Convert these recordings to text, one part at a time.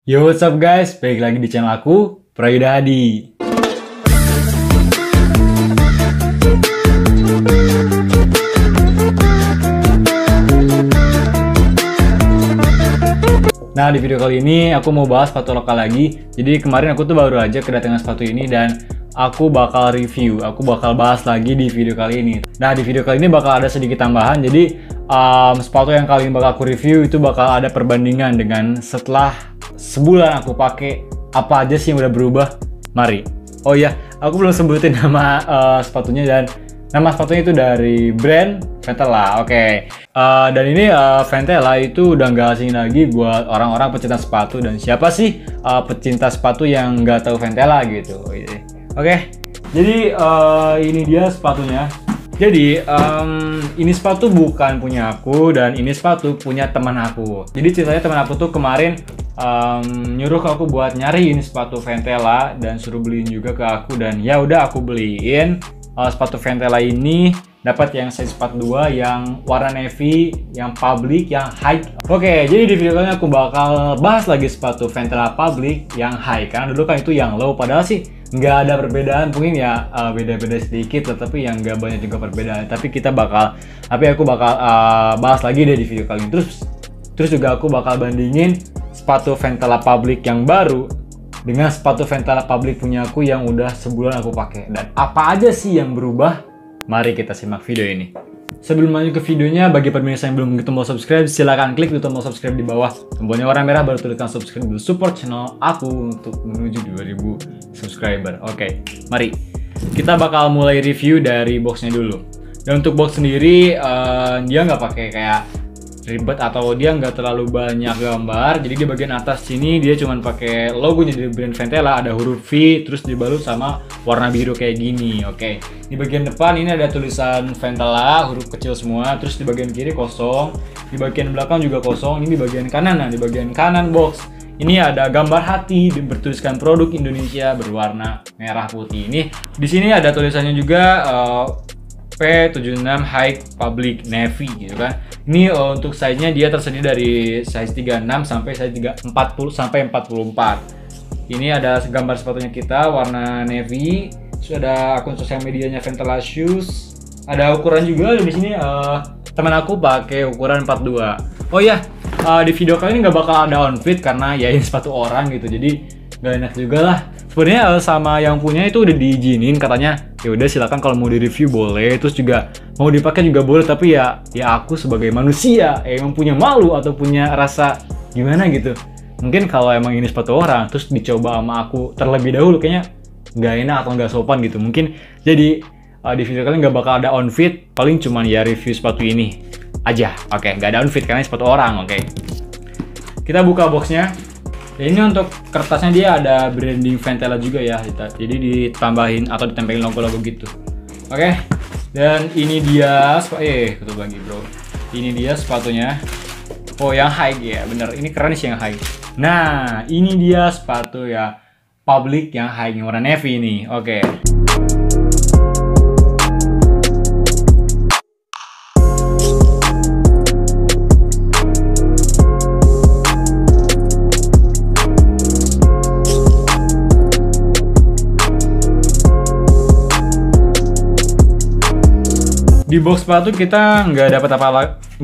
Yo, what's up guys? Balik lagi di channel aku, Prayuda Hadi. Nah, di video kali ini aku mau bahas sepatu lokal lagi. Jadi kemarin aku tuh baru aja kedatangan sepatu ini dan aku bakal review, aku bakal bahas lagi di video kali ini. Nah, di video kali ini bakal ada sedikit tambahan. Jadi sepatu yang kali ini bakal aku review itu bakal ada perbandingan dengan setelah sebulan aku pakai, apa aja sih yang udah berubah. Mari. Oh iya, aku belum sebutin nama sepatunya, dan nama sepatunya itu dari brand Ventela. Oke. Dan ini Ventela itu udah nggak asing lagi buat orang-orang pecinta sepatu. Dan siapa sih pecinta sepatu yang nggak tahu Ventela gitu. Oke. Jadi ini dia sepatunya. Jadi ini sepatu bukan punya aku, dan ini sepatu punya teman aku. Jadi ceritanya teman aku tuh kemarin nyuruh aku buat nyariin sepatu Ventela dan suruh beliin juga ke aku, dan ya udah aku beliin sepatu Ventela ini. Dapat yang size 42, yang warna navy, yang public, yang high. Oke, jadi di video kali ini aku bakal bahas lagi sepatu Ventela public yang high, karena dulu kan itu yang low, padahal sih nggak ada perbedaan, mungkin ya beda-beda sedikit, tetapi yang nggak banyak juga perbedaan. Tapi aku bakal bahas lagi deh di video kali ini. Terus juga aku bakal bandingin sepatu Ventela public yang baru dengan sepatu Ventela public punya aku yang udah sebulan aku pakai, dan apa aja sih yang berubah. Mari kita simak video ini. Sebelum lanjut ke videonya, bagi pemirsa yang belum tombol subscribe, silahkan klik di tombol subscribe di bawah. Tombolnya warna merah, baru tuliskan subscribe dulu, support channel aku untuk menuju 2000 subscriber. Oke, mari. Kita bakal mulai review dari boxnya dulu. Dan untuk box sendiri, dia nggak pakai kayak ribet atau dia nggak terlalu banyak gambar. Jadi di bagian atas sini dia cuma pakai logonya dari brand Ventela, ada huruf V, terus dibalut sama warna biru kayak gini. Oke. Di bagian depan ini ada tulisan Ventela, huruf kecil semua. Terus di bagian kiri kosong, di bagian belakang juga kosong. Ini di bagian kanan. Nah, di bagian kanan box ini ada gambar hati bertuliskan produk Indonesia berwarna merah putih. Ini di sini ada tulisannya juga P76 High Public Navy gitu kan. Ini untuk size-nya dia tersedia dari size 36 sampai size 40 sampai 44. Ini ada gambar sepatunya kita warna navy. Terus ada akun sosial medianya Ventela Shoes. Ada ukuran juga di sini. Teman aku pakai ukuran 42. Oh ya, di video kali ini nggak bakal ada on fit karena ya ini sepatu orang gitu. Jadi nggak enak juga lah. Sebenarnya sama yang punya itu udah diizinin, katanya ya udah silakan kalau mau di review boleh, terus juga mau dipakai juga boleh, tapi ya aku sebagai manusia emang punya malu atau punya rasa gimana gitu. Mungkin kalau emang ini sepatu orang terus dicoba sama aku terlebih dahulu, kayaknya nggak enak atau nggak sopan gitu. Mungkin jadi di video kalian nggak bakal ada on fit, paling cuman ya review sepatu ini aja. Oke, nggak ada on fit karena ini sepatu orang. Oke, kita buka boxnya. Ya, ini untuk kertasnya dia ada branding Ventela juga ya, jadi ditambahin atau ditempelin logo-logo gitu. Oke, dan ini dia ketemu lagi bro. Ini dia sepatunya. Oh, yang high ya, bener. Ini keren sih yang high. Nah, ini dia sepatu ya public yang high yang warna navy ini. Oke. Di box sepatu kita nggak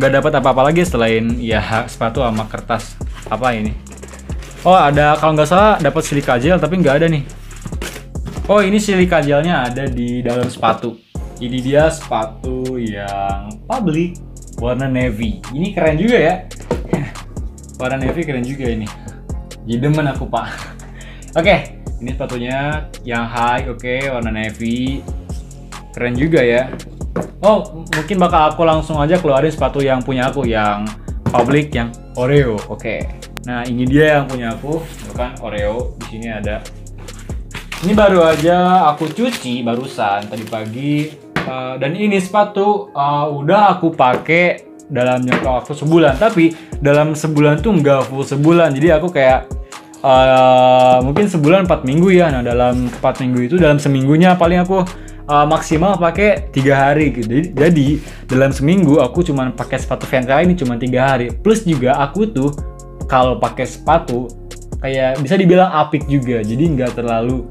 dapat apa-apa lagi selain ya sepatu sama kertas apa ini. Oh, ada kalau nggak salah dapat silika gel, tapi nggak ada nih. Oh, ini silika gelnya ada di dalam sepatu. Ini dia sepatu yang public warna navy. Ini keren juga ya. Warna navy keren juga ini. Jadi demen aku pak. Oke, ini sepatunya yang high. Oke, warna navy. Keren juga ya. Oh, mungkin bakal aku langsung aja keluarin sepatu yang punya aku, yang public, yang Oreo. Oke. Nah, ini dia yang punya aku, bukan Oreo. Di sini ada. Ini baru aja aku cuci barusan tadi pagi. Dan ini sepatu udah aku pakai dalam jangka waktu sebulan. Tapi dalam sebulan tuh nggak full sebulan. Jadi aku kayak mungkin sebulan 4 minggu ya. Nah, dalam 4 minggu itu dalam seminggunya paling aku maksimal pakai 3 hari gitu. Jadi dalam seminggu aku cuma pakai sepatu Ventela ini cuma 3 hari. Plus juga aku tuh kalau pakai sepatu kayak bisa dibilang apik juga. Jadi nggak terlalu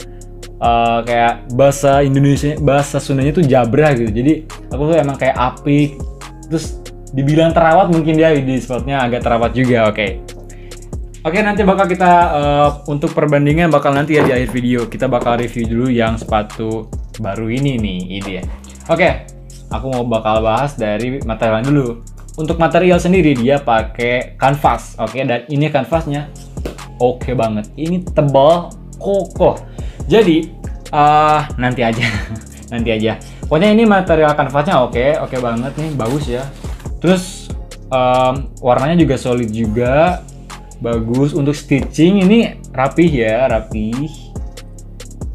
kayak bahasa Indonesia, bahasa Sundanya tuh jabra gitu. Jadi aku tuh emang kayak apik. Terus dibilang terawat mungkin dia di sepatunya agak terawat juga. Oke, nanti bakal kita untuk perbandingan bakal nanti ya di akhir video. Kita bakal review dulu yang sepatu baru ini nih, ini ya. Oke, aku mau bakal bahas dari material dulu. Untuk material sendiri dia pakai kanvas. Oke, dan ini kanvasnya oke banget. Ini tebal, kokoh. Jadi nanti aja. Nanti aja. Pokoknya ini material kanvasnya oke banget nih, bagus ya. Terus warnanya juga solid juga, bagus. Untuk stitching ini rapih ya, rapih.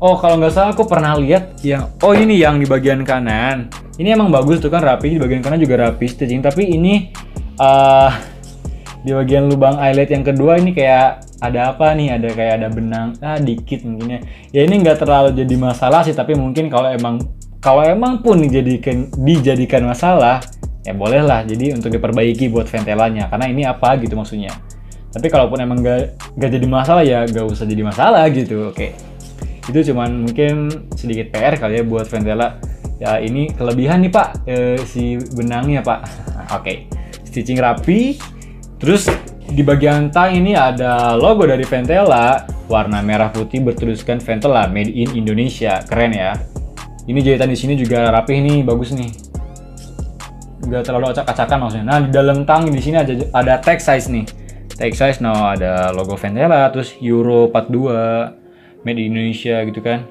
Oh, kalau nggak salah aku pernah lihat yang ini yang di bagian kanan. Ini emang bagus tuh kan, rapi. Di bagian kanan juga rapi stitching. Tapi ini di bagian lubang eyelet yang kedua ini kayak ada apa nih? Ada kayak ada benang dikit mungkin ya. Ya ini nggak terlalu jadi masalah sih. Tapi mungkin kalau emang pun dijadikan masalah, ya bolehlah. Jadi untuk diperbaiki buat ventelanya. Karena ini apa gitu maksudnya. Tapi kalaupun emang nggak jadi masalah ya nggak usah jadi masalah gitu. Oke. Itu cuman mungkin sedikit PR kali ya buat Ventela. Ya ini kelebihan nih Pak, si benangnya Pak. Oke. Stitching rapi. Terus di bagian tang ini ada logo dari Ventela, warna merah putih bertuliskan Ventela Made in Indonesia. Keren ya. Ini jahitan di sini juga rapih nih, bagus nih. Nggak terlalu acak-acakan maksudnya. Nah, di dalam tang di sini ada tag size nih. Tag size ada logo Ventela, terus Euro 42 Made in Indonesia gitu kan.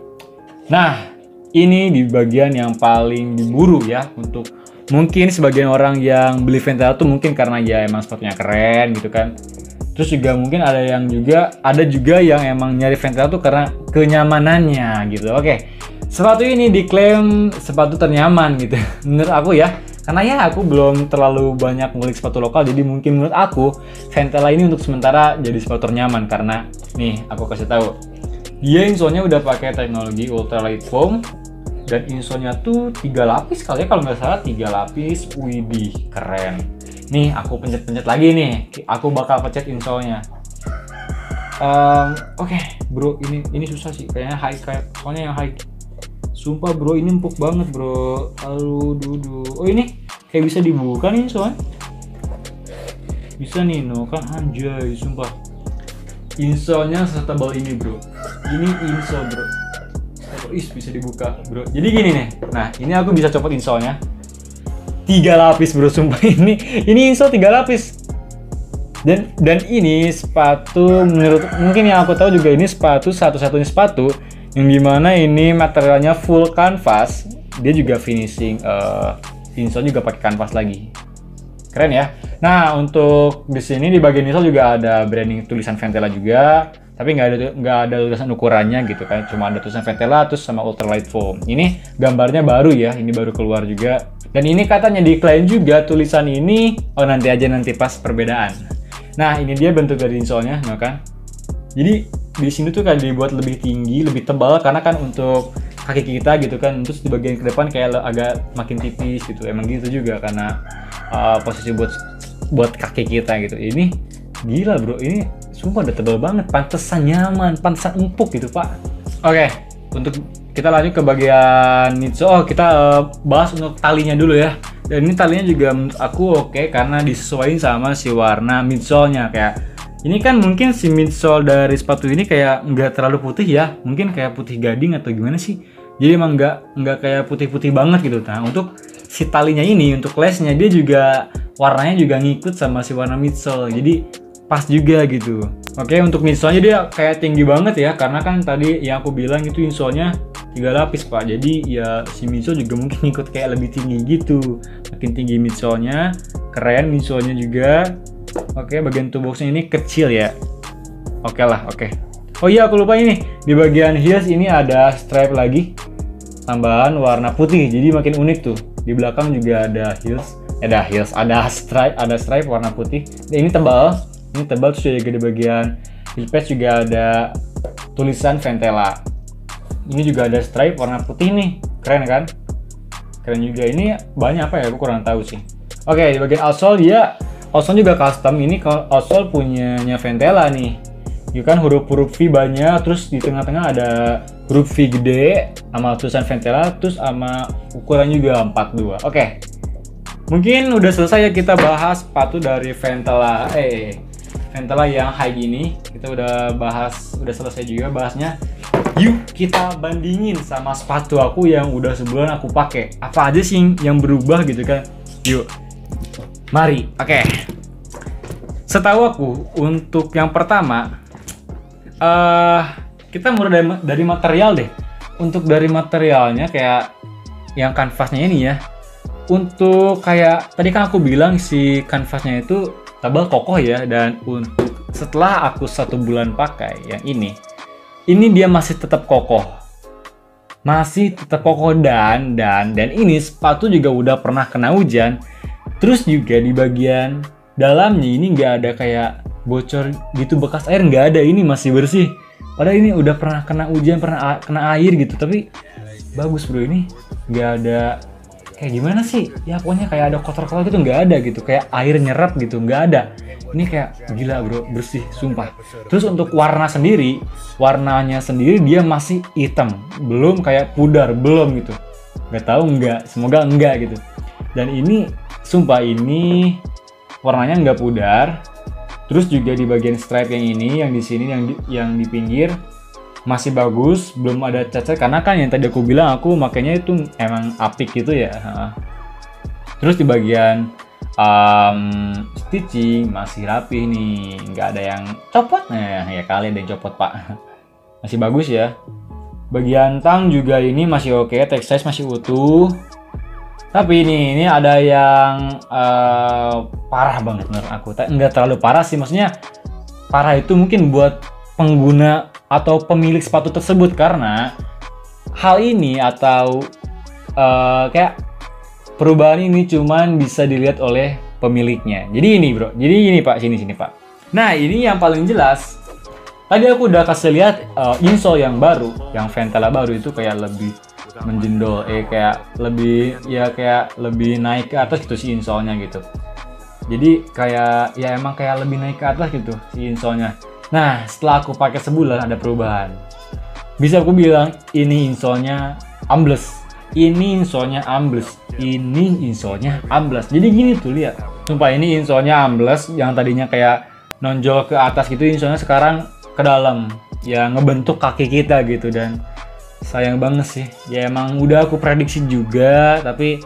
Nah, ini di bagian yang paling diburu ya, untuk mungkin sebagian orang yang beli Ventela tuh mungkin karena ya emang sepatunya keren gitu kan. Terus juga mungkin ada juga yang emang nyari Ventela tuh karena kenyamanannya gitu. Oke. Sepatu ini diklaim sepatu ternyaman gitu. Menurut aku ya. Karena ya aku belum terlalu banyak ngulik sepatu lokal, jadi mungkin menurut aku Ventela ini untuk sementara jadi sepatu ternyaman. Karena nih aku kasih tahu, dia insole-nya udah pakai teknologi ultralight foam dan insole-nya tuh 3 lapis kali ya, kalau nggak salah 3 lapis. Widih, keren. Nih aku pencet-pencet lagi nih, aku bakal pencet insole-nya. Oke, bro, ini susah sih kayaknya soalnya yang high. Sumpah bro, ini empuk banget bro. Aduh, oh ini kayak bisa dibuka nih soalnya. Bisa nih, no kan, anjay, sumpah. Insole-nya setebal ini bro. Ini insole bro. Bisa dibuka bro. Jadi gini nih. Nah, ini aku bisa copot insole-nya. 3 lapis bro, sumpah ini insole 3 lapis. Dan ini sepatu menurut mungkin yang aku tahu juga ini sepatu satu-satunya sepatu yang dimana ini materialnya full kanvas. Dia juga finishing insole juga pakai kanvas lagi. Keren ya. Nah, untuk di sini di bagian insole juga ada branding tulisan Ventela juga, tapi nggak ada tulisan ukurannya gitu kan. Cuma ada tulisan Ventela terus sama ultralight foam. Ini gambarnya baru ya, ini baru keluar juga. Dan ini katanya diklaim juga tulisan ini, nanti pas perbedaan. Nah, ini dia bentuk dari insole-nya, nah kan. Jadi di sini tuh kan dibuat lebih tinggi, lebih tebal karena kan untuk kaki kita gitu kan. Terus di bagian ke depan kayak agak makin tipis gitu. Emang gitu juga karena posisi buat kaki kita gitu. Ini gila bro, ini sumpah udah tebal banget, pantesan nyaman, pantesan empuk gitu Pak. Oke, untuk kita lanjut ke bagian midsole. Kita bahas untuk talinya dulu ya. Dan ini talinya juga menurut aku oke karena disesuaikan sama si warna midsole-nya. Kayak ini kan mungkin si midsole dari sepatu ini kayak nggak terlalu putih ya, mungkin kayak putih gading atau gimana sih. Jadi emang nggak kayak putih-putih banget gitu. Nah, untuk si talinya ini, untuk lesnya dia juga warnanya juga ngikut sama si warna midsole. Jadi pas juga gitu. Oke, untuk midsole-nya dia kayak tinggi banget ya, karena kan tadi yang aku bilang itu insole-nya 3 lapis Pak. Jadi ya si midsole juga mungkin ikut kayak lebih tinggi gitu. Makin tinggi midsole-nya, keren midsole-nya juga. Oke, bagian toe box-nya ini kecil ya. Oke lah, oke. Oh iya, aku lupa ini. Di bagian heels ini ada stripe lagi. Tambahan warna putih. Jadi makin unik tuh. Di belakang juga ada ada stripe warna putih. Dan ini tebal. Ini tebal, terus juga di bagian heel patch juga ada tulisan Ventela. Ini juga ada stripe warna putih nih. Keren kan? Keren juga. Ini banyak apa ya? Aku kurang tahu sih. Oke, di bagian outsole dia outsole juga custom. Ini outsole punyanya Ventela nih. Ya kan huruf-huruf V banyak, terus di tengah-tengah ada huruf V gede sama tulisan Ventela, terus sama ukuran juga 42. Oke. Mungkin udah selesai ya kita bahas sepatu dari Ventela. Ventela yang high gini. Kita udah bahas, udah selesai juga bahasnya. Yuk kita bandingin sama sepatu aku yang udah sebulan aku pakai. Apa aja sih yang berubah gitu kan? Yuk. Mari. Oke. Setahu aku untuk yang pertama kita mulai dari material deh. Untuk dari materialnya kayak yang kanvasnya ini ya. Untuk kayak tadi kan aku bilang si kanvasnya itu tebal kokoh ya, dan untuk setelah aku 1 bulan pakai yang ini dia masih tetap kokoh. Masih tetap kokoh dan ini sepatu juga udah pernah kena hujan. Terus juga di bagian dalamnya ini nggak ada kayak bocor gitu, bekas air nggak ada, ini masih bersih. Padahal ini udah pernah kena hujan, pernah kena air gitu, tapi bagus bro, ini nggak ada kayak gimana sih ya, pokoknya kayak ada kotor-kotor gitu nggak ada gitu, kayak air nyerap gitu nggak ada. Ini kayak gila bro, bersih sumpah. Terus untuk warnanya sendiri dia masih hitam, belum kayak pudar, belum gitu, nggak tahu, semoga enggak gitu. Dan ini sumpah ini warnanya nggak pudar. Terus juga di bagian stripe yang ini, yang di sini, yang di pinggir masih bagus, belum ada cacat. Karena kan yang tadi aku bilang aku makanya itu emang apik gitu ya. Terus di bagian stitching masih rapi nih, nggak ada yang copot. Nah ya kali ada yang copot pak. Masih bagus ya. Bagian tang juga ini masih oke, text size masih utuh. Tapi ini ada yang parah banget menurut aku. Nggak terlalu parah sih, maksudnya parah itu mungkin buat pengguna atau pemilik sepatu tersebut, karena hal ini atau kayak perubahan ini cuman bisa dilihat oleh pemiliknya. Jadi ini bro, jadi ini pak, sini pak. Nah ini yang paling jelas. Tadi aku udah kasih lihat insole yang baru, yang Ventela baru itu kayak lebih menjendol, kayak lebih naik ke atas gitu si insolnya gitu. Jadi kayak ya emang kayak lebih naik ke atas gitu si insolnya. Nah setelah aku pakai sebulan ada perubahan. Bisa aku bilang ini insolnya ambles, ini insolnya ambles, ini insolnya ambles. Jadi gini tuh lihat, sumpah ini insolnya ambles, yang tadinya kayak nonjol ke atas gitu, insolnya sekarang ke dalam, ya ngebentuk kaki kita gitu. Dan sayang banget sih, ya emang udah aku prediksi juga, tapi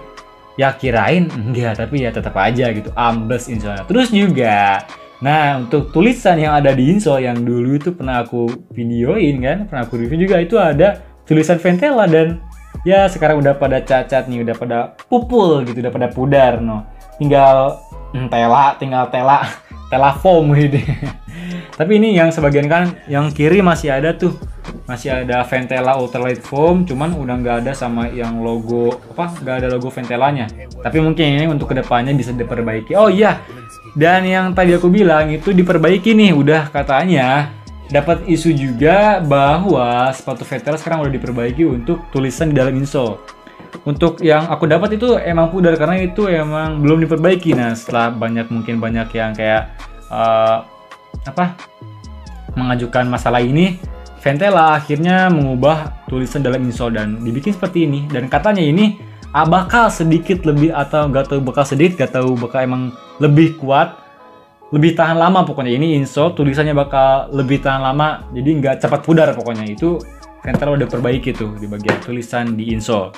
ya kirain enggak, tapi ya tetap aja gitu ambles insolnya. Terus juga, nah untuk tulisan yang ada di insole yang dulu itu pernah aku videoin kan, pernah aku review juga, itu ada tulisan Ventela, dan ya sekarang udah pada cacat nih, udah pada pupul gitu, udah pada pudar, no. Tinggal tela foam gitu. Tapi ini yang sebagian kan, yang kiri masih ada tuh, masih ada Ventela Ultralight Foam, cuman udah nggak ada sama yang logo nggak ada logo Ventelanya. Tapi mungkin ini untuk kedepannya bisa diperbaiki. Oh iya, dan yang tadi aku bilang itu diperbaiki nih, udah katanya dapat isu juga bahwa sepatu Ventela sekarang udah diperbaiki untuk tulisan di dalam insole. Untuk yang aku dapat itu emang pudar karena itu emang belum diperbaiki. Nah setelah banyak yang kayak mengajukan masalah ini, Ventela akhirnya mengubah tulisan dalam insole dan dibikin seperti ini. Dan katanya ini bakal sedikit lebih, atau gak tahu bakal sedikit, gak tahu bakal emang lebih kuat, lebih tahan lama pokoknya. Ini insole tulisannya bakal lebih tahan lama, jadi nggak cepat pudar pokoknya. Itu Ventela udah perbaiki tuh di bagian tulisan di insole.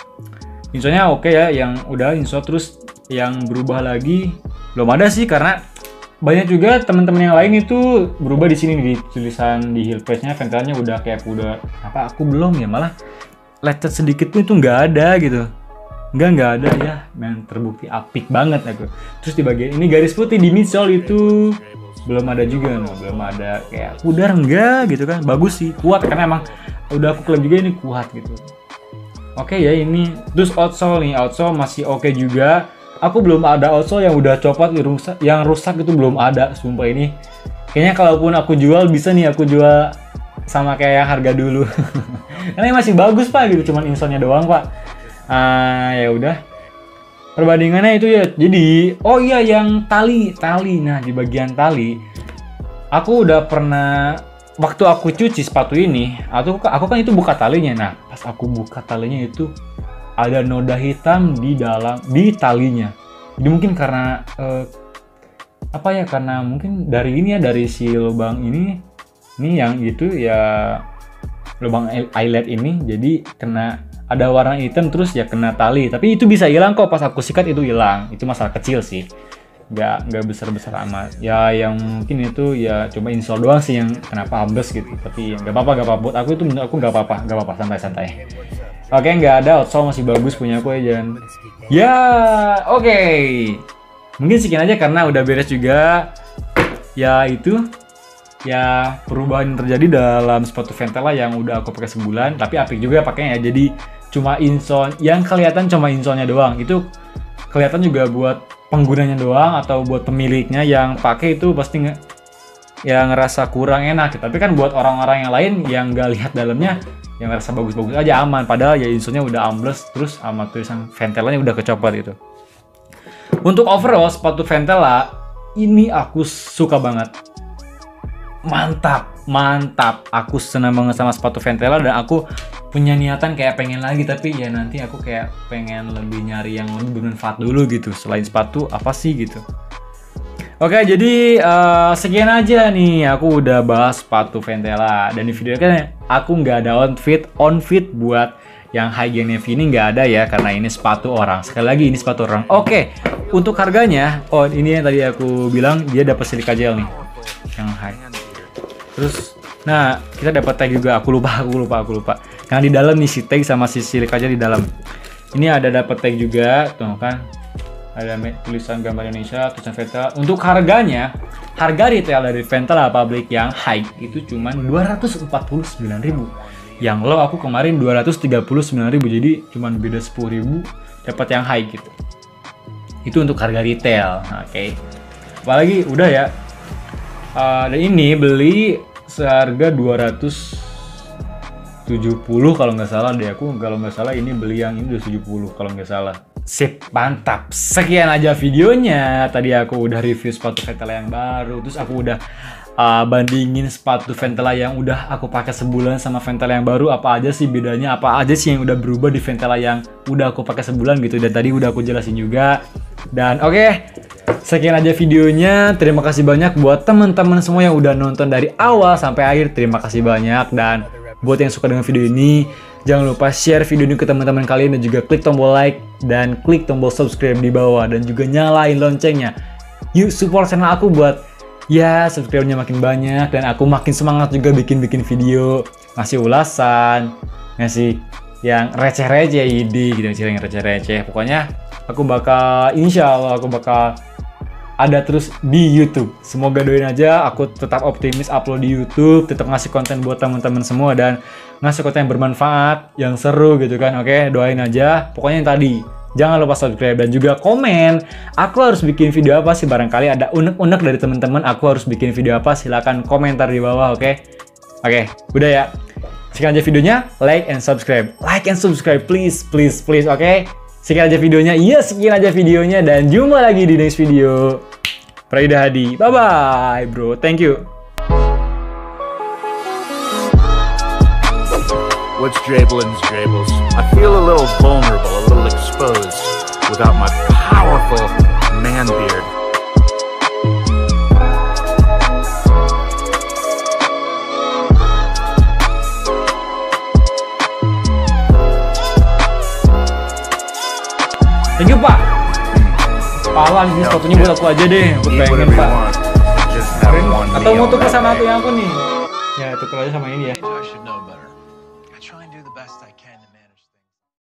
Insolenya oke ya, yang udah insole. Terus yang berubah lagi belum ada sih, karena banyak juga teman-teman yang lain itu berubah di sini di tulisan di heel press-nya Ventelanya udah kayak pudar. Aku belum ya, malah lecet sedikit pun itu nggak ada gitu. Nggak ada ya, memang terbukti apik banget aku. Terus di bagian ini garis putih di midsole itu belum ada juga, belum ada kayak pudar enggak gitu kan. Bagus sih, kuat, karena emang udah aku klaim juga ini kuat gitu. Oke ya ini. Terus outsole masih oke juga. Aku belum ada outsole yang udah copot, yang rusak itu belum ada. Sumpah ini kayaknya kalaupun aku jual bisa nih aku jual sama kayak yang harga dulu. Karena masih bagus pak gitu, cuman insole-nya doang pak. Ya udah. Perbandingannya itu ya. Jadi, oh iya yang tali. Nah, di bagian tali aku udah pernah waktu aku cuci sepatu ini, aku kan itu buka talinya. Nah, pas aku buka talinya itu ada noda hitam di talinya. Jadi mungkin karena apa ya? Karena mungkin dari ini ya, dari si lubang ini yang itu ya, lubang eyelet ini, jadi kena ada warna hitam terus ya kena tali. Tapi itu bisa hilang kok, pas aku sikat itu hilang. Itu masalah kecil sih. Nggak besar amat ya, yang mungkin itu ya cuma install doang sih yang kenapa ambles gitu. Tapi ya, nggak apa-apa buat aku itu, menurut aku nggak apa-apa santai. Oke, nggak ada outsole, masih bagus punya aku ya, jangan ya. Oke, mungkin sekian aja karena udah beres juga ya. Itu ya perubahan yang terjadi dalam sepatu Ventela yang udah aku pakai sebulan, tapi apik juga pakainya ya. Jadi cuma insole yang kelihatan, cuma insolnya doang, itu kelihatan juga buat penggunanya doang atau buat pemiliknya yang pakai itu pasti ya ngerasa kurang enak. Tapi kan buat orang-orang yang lain yang nggak lihat dalamnya, yang ngerasa bagus-bagus aja, aman. Padahal ya insolnya udah ambles terus sama tulisan Ventelanya udah kecopot gitu. Untuk overall sepatu Ventela ini aku suka banget. Mantap. Aku senang banget sama sepatu Ventela dan aku punya niatan kayak pengen lagi, tapi ya nanti aku kayak pengen lebih nyari yang lebih bermanfaat dulu gitu. Selain sepatu apa sih gitu. Oke, jadi sekian aja nih, aku udah bahas sepatu Ventela. Dan di video kan aku nggak ada on fit buat yang High Navy ini nggak ada ya, karena ini sepatu orang. Sekali lagi ini sepatu orang. Oke, untuk harganya, ini yang tadi aku bilang dia dapat silika gel nih yang high. Terus nah, kita dapat tag juga. Aku lupa. Karena di dalam nih si tag sama si silika gel di dalam. Ini ada dapat tag juga, tuh kan. Ada tulisan gambar Indonesia, tulisan Ventela. Untuk harganya, harga retail dari Ventela Public yang high itu cuma 249.000. Yang low aku kemarin 239.000, jadi cuma beda 10.000 dapat yang high gitu. Itu untuk harga retail. Oke. Apalagi udah ya. Dan ini beli seharga 270 kalau nggak salah deh aku. Kalau nggak salah ini beli yang ini 270 kalau nggak salah. Sip, mantap. Sekian aja videonya. Tadi aku udah review sepatu Ventela yang baru. Terus aku udah bandingin sepatu Ventela yang udah aku pakai sebulan sama Ventela yang baru. Apa aja sih bedanya? Apa aja sih yang udah berubah di Ventela yang udah aku pakai sebulan gitu. Dan tadi udah aku jelasin juga. Dan oke, sekian aja videonya. Terima kasih banyak buat teman-teman semua yang udah nonton dari awal sampai akhir. Terima kasih banyak. Dan buat yang suka dengan video ini, jangan lupa share video ini ke teman-teman kalian dan juga klik tombol like dan klik tombol subscribe di bawah dan juga nyalain loncengnya. Yuk support channel aku buat ya subscribe-nya makin banyak dan aku makin semangat juga bikin video, ngasih ulasan, ngasih yang receh-receh ide gitu, yang receh-receh. Pokoknya aku bakal, insya Allah aku bakal ada terus di YouTube. Semoga doain aja, aku tetap optimis upload di YouTube, tetap ngasih konten buat teman-teman semua dan ngasih konten yang bermanfaat, yang seru gitu kan. Oke, doain aja. Pokoknya yang tadi, jangan lupa subscribe dan juga komen. Aku harus bikin video apa sih? Barangkali ada unek-unek dari teman-teman. Aku harus bikin video apa? Silahkan komentar di bawah. Oke, udah ya. Sekian aja videonya. Like and subscribe. Like and subscribe, please. Oke. Sekian aja videonya. Iya, sekian aja videonya dan jumpa lagi di next video. Praida Hadi. Bye bye, bro. Thank you. What's Drablin's Drables? I feel a little vulnerable, a little exposed without my powerful man beard. Thank you, Pak. Palang ini sepatunya buat aku aja deh. Aku pengen, Pak. Atau mau tuker sama aku yang aku nih. Ya, tuker aja sama ini ya. I should know better. I try and do the best I can to make